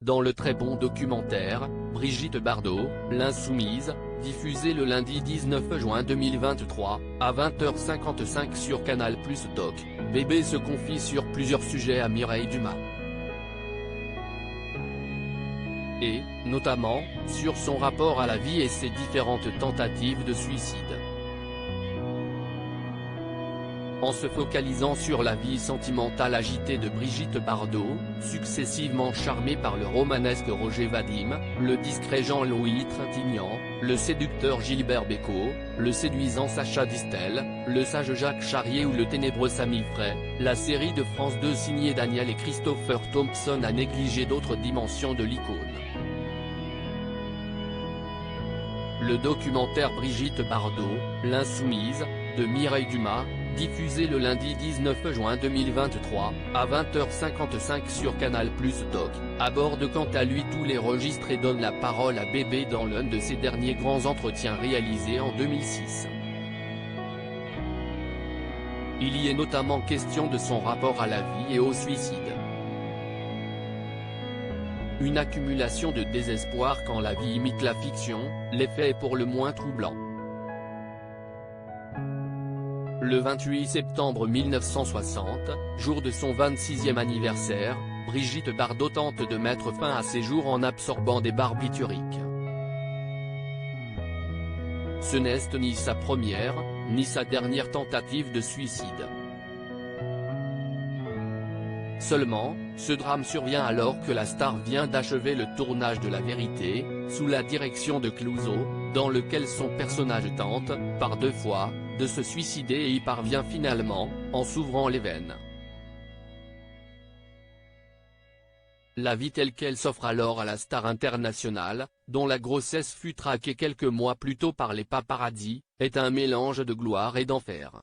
dans le très bon documentaire, Brigitte Bardot, l'Insoumise, diffusé le lundi 19 juin 2023, à 20h55 sur Canal+ Doc, Bébé se confie sur plusieurs sujets à Mireille Dumas. Et, notamment, sur son rapport à la vie et ses différentes tentatives de suicide. En se focalisant sur la vie sentimentale agitée de Brigitte Bardot, successivement charmée par le romanesque Roger Vadim, le discret Jean-Louis Trintignant, le séducteur Gilbert Bécaud, le séduisant Sacha Distel, le sage Jacques Charrier ou le ténébreux Samy Frey, la série de France 2 signée Daniel et Christopher Thompson a négligé d'autres dimensions de l'icône. Le documentaire Brigitte Bardot, l'Insoumise, de Mireille Dumas, diffusé le lundi 19 juin 2023, à 20h55 sur Canal+ Doc, aborde quant à lui tous les registres et donne la parole à Bébé dans l'un de ses derniers grands entretiens réalisés en 2006. Il y est notamment question de son rapport à la vie et au suicide. Une accumulation de désespoir quand la vie imite la fiction, l'effet est pour le moins troublant. Le 28 septembre 1960, jour de son 26e anniversaire, Brigitte Bardot tente de mettre fin à ses jours en absorbant des barbituriques. Ce n'est ni sa première, ni sa dernière tentative de suicide. Seulement, ce drame survient alors que la star vient d'achever le tournage de La Vérité, sous la direction de Clouzot, dans lequel son personnage tente, par 2 fois, de se suicider et y parvient finalement, en s'ouvrant les veines. La vie telle qu'elle s'offre alors à la star internationale, dont la grossesse fut traquée quelques mois plus tôt par les paparazzis, est un mélange de gloire et d'enfer.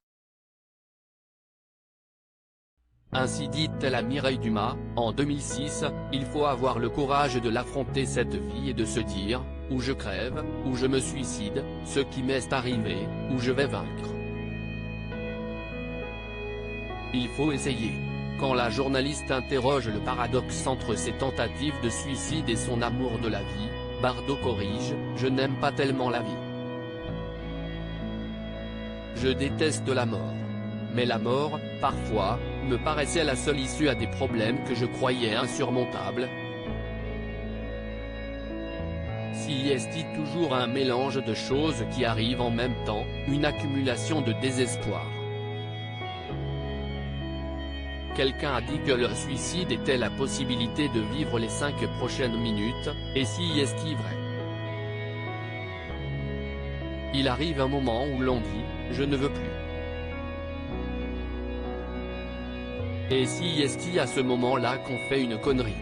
Ainsi dit-elle à Mireille Dumas, en 2006, il faut avoir le courage de l'affronter cette vie et de se dire, ou je crève, ou je me suicide, ce qui m'est arrivé, ou je vais vaincre. Il faut essayer. Quand la journaliste interroge le paradoxe entre ses tentatives de suicide et son amour de la vie, Bardot corrige, je n'aime pas tellement la vie. Je déteste la mort. Mais la mort, parfois, me paraissait la seule issue à des problèmes que je croyais insurmontables. Si est-il toujours un mélange de choses qui arrivent en même temps, une accumulation de désespoir. Quelqu'un a dit que le suicide était la possibilité de vivre les 5 prochaines minutes, et si est-il vrai? Il arrive un moment où l'on dit, je ne veux plus. Et si est-il à ce moment-là qu'on fait une connerie?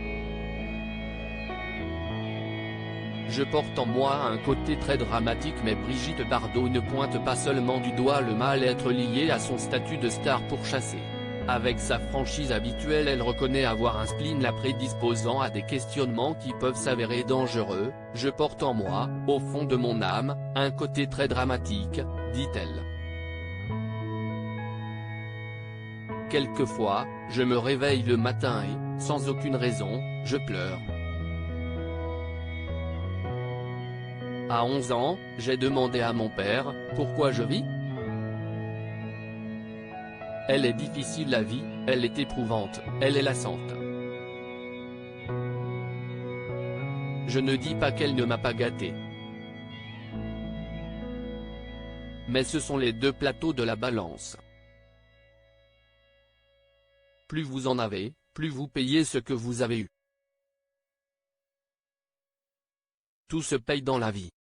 Je porte en moi un côté très dramatique, mais Brigitte Bardot ne pointe pas seulement du doigt le mal-être lié à son statut de star pourchassée. Avec sa franchise habituelle, elle reconnaît avoir un spleen la prédisposant à des questionnements qui peuvent s'avérer dangereux. Je porte en moi, au fond de mon âme, un côté très dramatique, dit-elle. Quelquefois, je me réveille le matin et, sans aucune raison, je pleure. À 11 ans, j'ai demandé à mon père, pourquoi je vis? Elle est difficile la vie, elle est éprouvante, elle est lassante. Je ne dis pas qu'elle ne m'a pas gâté. Mais ce sont les 2 plateaux de la balance. Plus vous en avez, plus vous payez ce que vous avez eu. Tout se paye dans la vie.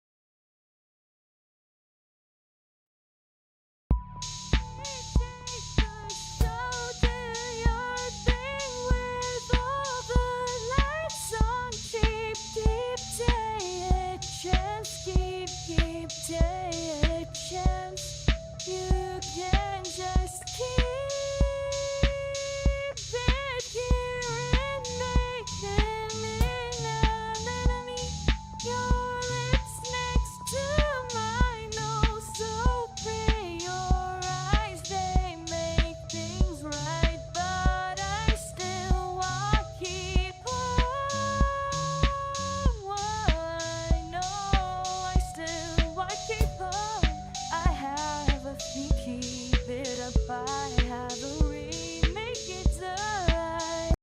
Keep, take a chance, you can